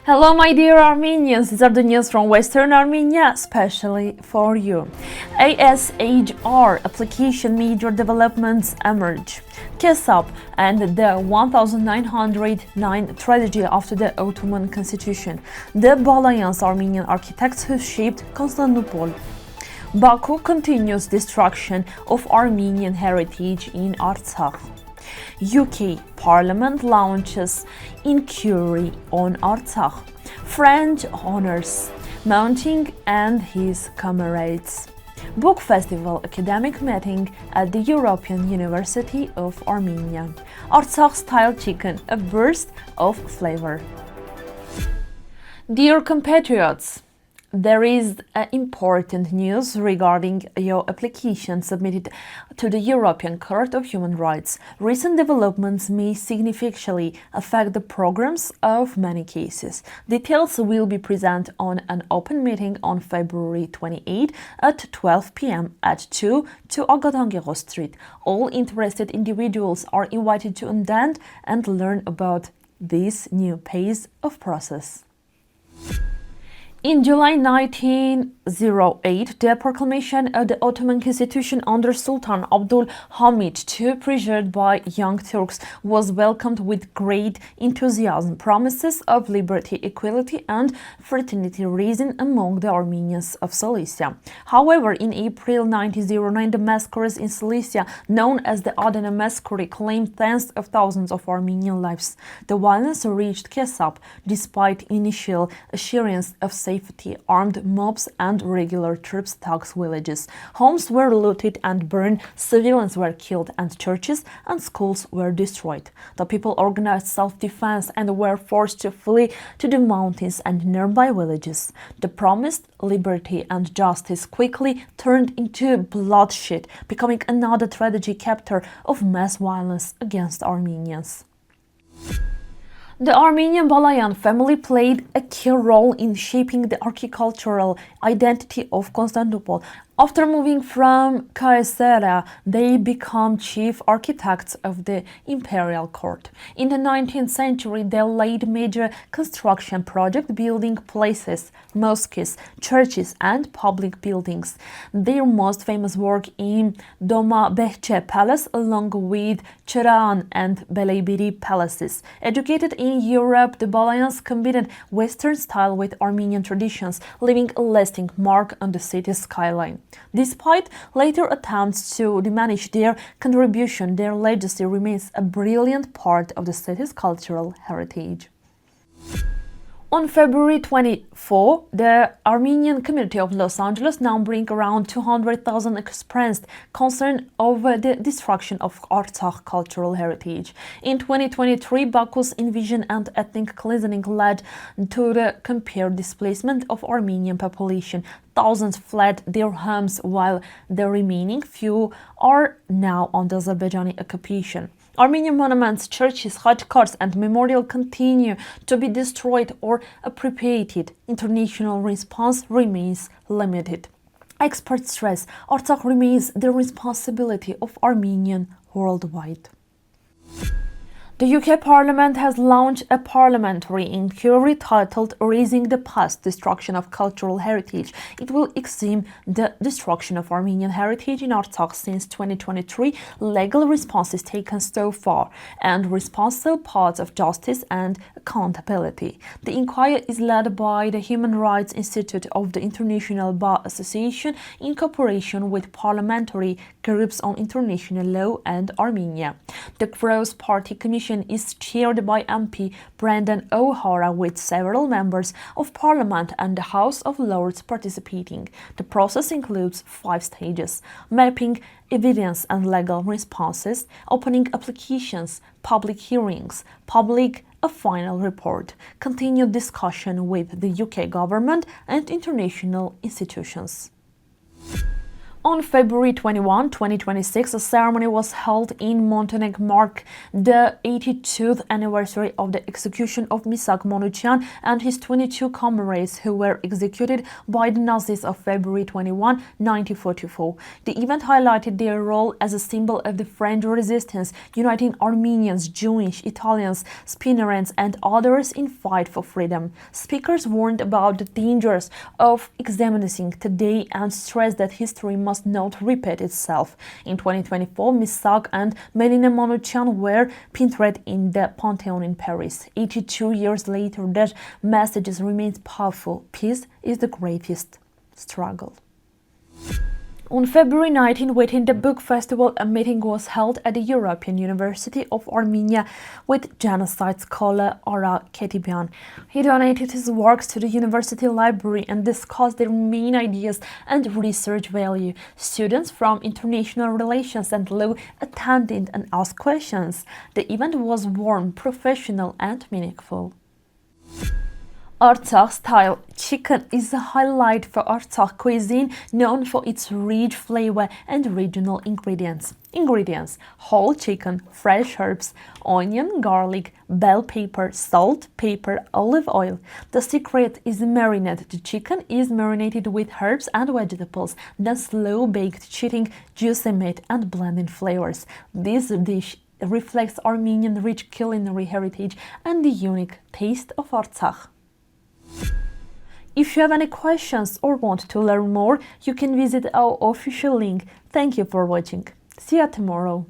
Hello my dear Armenians, these are the news from Western Armenia, especially for you. ECHR application major developments emerge. Kessab and the 1909 tragedy after the Ottoman constitution. The Balyans, Armenian architects who shaped Constantinople. Baku continues destruction of Armenian heritage in Artsakh. UK Parliament launches inquiry on Artsakh. French honors Mounting and his Comrades. Book Festival academic meeting at the European University of Armenia. Artsakh-Style chicken, a burst of flavor. Dear compatriots, there is important news regarding your application submitted to the European Court of Human Rights. Recent developments may significantly affect the progress of many cases. Details will be presented on an open meeting on February 28 at 12 p.m. at 2 to Agatangeghos Street. All interested individuals are invited to attend and learn about this new pace of process. In July 1908, the proclamation of the Ottoman constitution under Sultan Abdul Hamid II, pressured by young Turks, was welcomed with great enthusiasm. Promises of liberty, equality, and fraternity risen among the Armenians of Cilicia. However, in April 1909, the massacres in Cilicia, known as the Adana massacre, claimed tens of thousands of Armenian lives. The violence reached Kessab, despite initial assurance of safety. Armed mobs and regular troops attacked villages. Homes were looted and burned, civilians were killed, and churches and schools were destroyed. The people organized self-defense and were forced to flee to the mountains and nearby villages. The promised liberty and justice quickly turned into bloodshed, becoming another tragic chapter of mass violence against Armenians. The Armenian Balyan family played a key role in shaping the architectural identity of Constantinople. After moving from Kessab, they became chief architects of the imperial court. In the 19th century, they led major construction projects, building places, mosques, churches, and public buildings. Their most famous work in Doma-Behche Palace, along with Cheran and Beleybiri palaces. Educated in Europe, the Balyans combined Western style with Armenian traditions, leaving a lasting mark on the city's skyline. Despite later attempts to diminish their contribution, their legacy remains a brilliant part of the city's cultural heritage. On February 24, the Armenian community of Los Angeles, numbering around 200,000, expressed concern over the destruction of Artsakh cultural heritage. In 2023, Baku's invasion and ethnic cleansing led to the compared displacement of Armenian population. Thousands fled their homes, while the remaining few are now under Azerbaijani occupation. Armenian monuments, churches, khachkars, and memorials continue to be destroyed or appropriated. International response remains limited. Experts stress Artsakh remains the responsibility of Armenians worldwide. The UK Parliament has launched a parliamentary inquiry titled Erasing the Past, Destruction of Cultural Heritage. It will examine the destruction of Armenian heritage in Artsakh since 2023, legal responses taken so far, and responsible paths of justice and accountability. The inquiry is led by the Human Rights Institute of the International Bar Association in cooperation with parliamentary groups on international law and Armenia. The Cross Party Commission is chaired by MP Brendan O'Hara, with several members of Parliament and the House of Lords participating. The process includes 5 stages: mapping evidence and legal responses, opening applications, public hearings, a final report, continued discussion with the UK government and international institutions. On February 21, 2026, a ceremony was held in Montenegro mark the 82nd anniversary of the execution of Manouchian and his 22 comrades who were executed by the Nazis of February 21, 1944. The event highlighted their role as a symbol of the French resistance, uniting Armenians, Jewish, Italians, Spaniards, and others in fight for freedom. Speakers warned about the dangers of examining today and stressed that history must not repeat itself. In 2024, Missak and Melina Manouchian were painted in the Pantheon in Paris. 82 years later, that message remains powerful. Peace is the greatest struggle. On February 19, within the book festival, a meeting was held at the European University of Armenia with genocide scholar Agatangeghos. He donated his works to the university library and discussed their main ideas and research value. Students from international relations and law attended and asked questions. The event was warm, professional, and meaningful. Artsakh-Style chicken is a highlight for Artsakh cuisine, known for its rich flavor and regional ingredients. Whole chicken, fresh herbs, onion, garlic, bell pepper, salt, pepper, olive oil. The secret is marinade. The chicken is marinated with herbs and vegetables, then slow-baked, cheating juicy meat and blending flavors. This dish reflects Armenian rich culinary heritage and the unique taste of Artsakh. If you have any questions or want to learn more, you can visit our official link. Thank you for watching. See you tomorrow.